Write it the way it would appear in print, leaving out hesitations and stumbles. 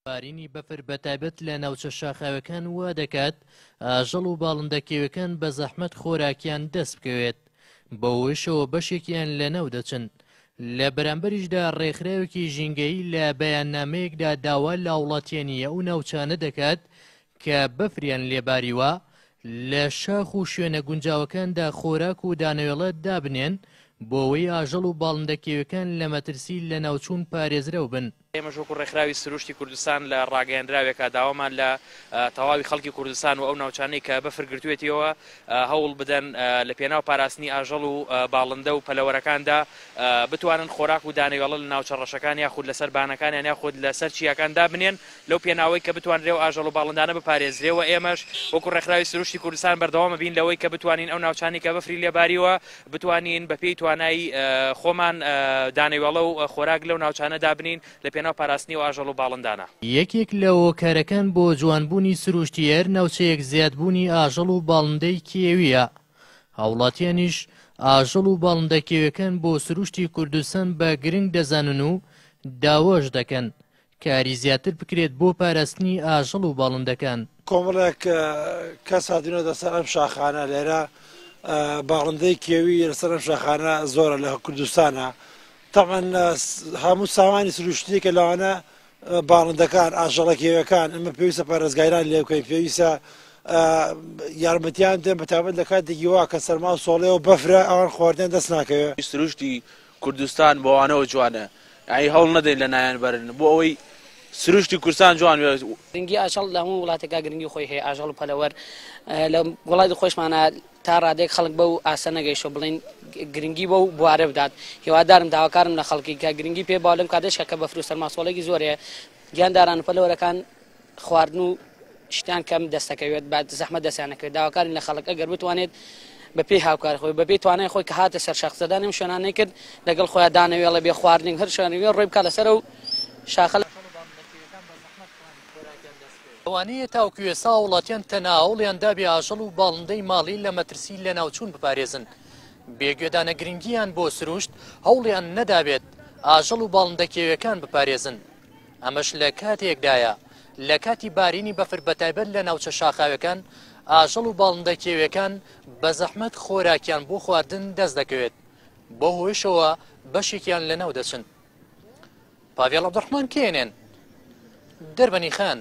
بارینی بەفر بەتایبەت لە ناوچە شاخاوەکان وا دەکات ئاژەڵ و باڵندەکێوەکان بە زەحمەت خۆراکیان دەست بکەوێت بەوەشەوە بەشێکیان لەناو دەچن. لە بەرامبەریشدا ڕێکخراوێکی ژینگەیی لە بەیاننامەیەکدا داوا لە وڵاتیێنیە ئەو ناوچانە دەکات کە بەفریان لێباریوە لە شاخ و شوێنە گونجاوەکاندا خۆراک و دانەوێڵە دابنێن بۆ ئەوەی ئاژەڵ و باڵندەکێوەکان لە مەترسی لە ناوچوون پارێزراو بن. ئێمەش وەکو ڕێکخراوی سروشتی کوردستان لە ڕاگەیەنراوێکە داوامان لە تەواوی خەڵکی کوردستان و ئەو ناوچانەی کە بەفر گرتوێتیەوە هەوڵ بدەن لە پێناو پاراستنی ئاژەڵ و باڵندە و پەلەوەرەکاندا بتوانن خۆراک و دانەوێڵە لە ناوچە ڕەشەکان یاخود لەسەر بانەکانیان یاخود لەسەر چیاکاندا بنێن لەو پێناوەی کە بتوانرێ و ئاژەڵ و باڵندانە بپارێزرێەوە. ئێمەش وەکو ڕێکخراوی سروشتی کوردستان بەردەوامە بین لەوەی کە بتوانین ئەو ناوچانی کە بەفری لێباریوە بتوانین بەپێی توانایی خۆمان دانەوێڵە و خۆراک لەو ناوچانە دابنین لە پێناو پاراستنی و ئاژەڵ و باڵندانە. یەکێک لە هۆکارەکان بۆ جوانبوونی سروشتیەر ناوچەیەک زیادبوونی ئاژەڵ و باڵندەی کێویە. هاوڵاتیانیش ئاژەڵ و باڵندەکێوەکان بۆ سروشتی کوردستان بە گرنگ دەزانن و داواش دەکەن کاری زیاتر بکرێت بۆ پاراستنی ئاژەڵ و باڵندەکان. کۆمەڵێک کەس هاتوونەتە سەر ئەم شاخانە لێرە باڵندەی کێوی لەسەر ئەم شاخانە زۆرە لە کوردستانە. تەمان هەموو سامانی سروشتی کە لەوانە باڵندەکان ئاژەڵە کێوەکان ئەمە پێویستە پارێزگایران لێ بکەین، پێویستە یارمەتیان دێن بەتابەت لە کاتێکی وا کە سەرما و سۆڵێ و بەفرە ئەوان خواردن دەست ناکەوێت. سروشتی کوردستان بۆ ئەوانەوە جوانە، ئەی هەوڵ نەدەین لە نایان بەرن بۆ ئەوەی سروشتی کوردستان جوان بێت. گرنگی ئاژەڵ لە هەموو وڵاتێکا گرنگی خۆی هەیە. ئاژەڵ و پەلەوەر لە وڵاتی خۆشمانە تا ڕادێک خەڵک بەو ئاسە نەگەیشتە بڵین گرنگی بەو بوارە بدات. هیوادارم داواکارم لە خەڵکی کە گرنگی پێ باڵم کاتێشکە کە بەفر و سەرماسۆڵێکی زۆرەیە گیانداران و پەلەوەرەکان خواردن و شتیان کەم دەستەکەوێت بعد زەحمەت دەستیانەکەوێت. داواکارین لە خەڵک ئەگەر بتوانێت بەپێی هاوکار خۆی بەپێی توانای خۆی کە هاتە سەر شەخسەدانم شوێنانەی کرد لەگەڵ خۆیان دانەوێڵە بێ خواردن هەر شوێنەوێ ڕێ بکات لەسەر و شاخە. ئەوانەیە تاوکو ئێستا وڵاتیان تەنها هەوڵیان دابێ ئاژەڵ و باڵندەی ماڵی لە مەترسی لە ناوچوون بپارێزن. بێگوێدانە گرنگیان بۆ سروشت هەوڵیان نەدابێت ئاژەڵ و باڵندەکێوەکان بپارێزن. ئەمەش لە کاتێکدایە لە کاتی بارینی بەفر بەتایبەت لە ناوچە شاخاوەکان ئاژەڵ و باڵندەکێوەکان بە زەحمەت خۆراکیان بۆ خواردن دەست دەکەوێت بۆ هۆیشەوە بەشێکیان لەناو دەچن. پاڤێڵ عەبدوڕحمان کێنێن دەربەنی خان.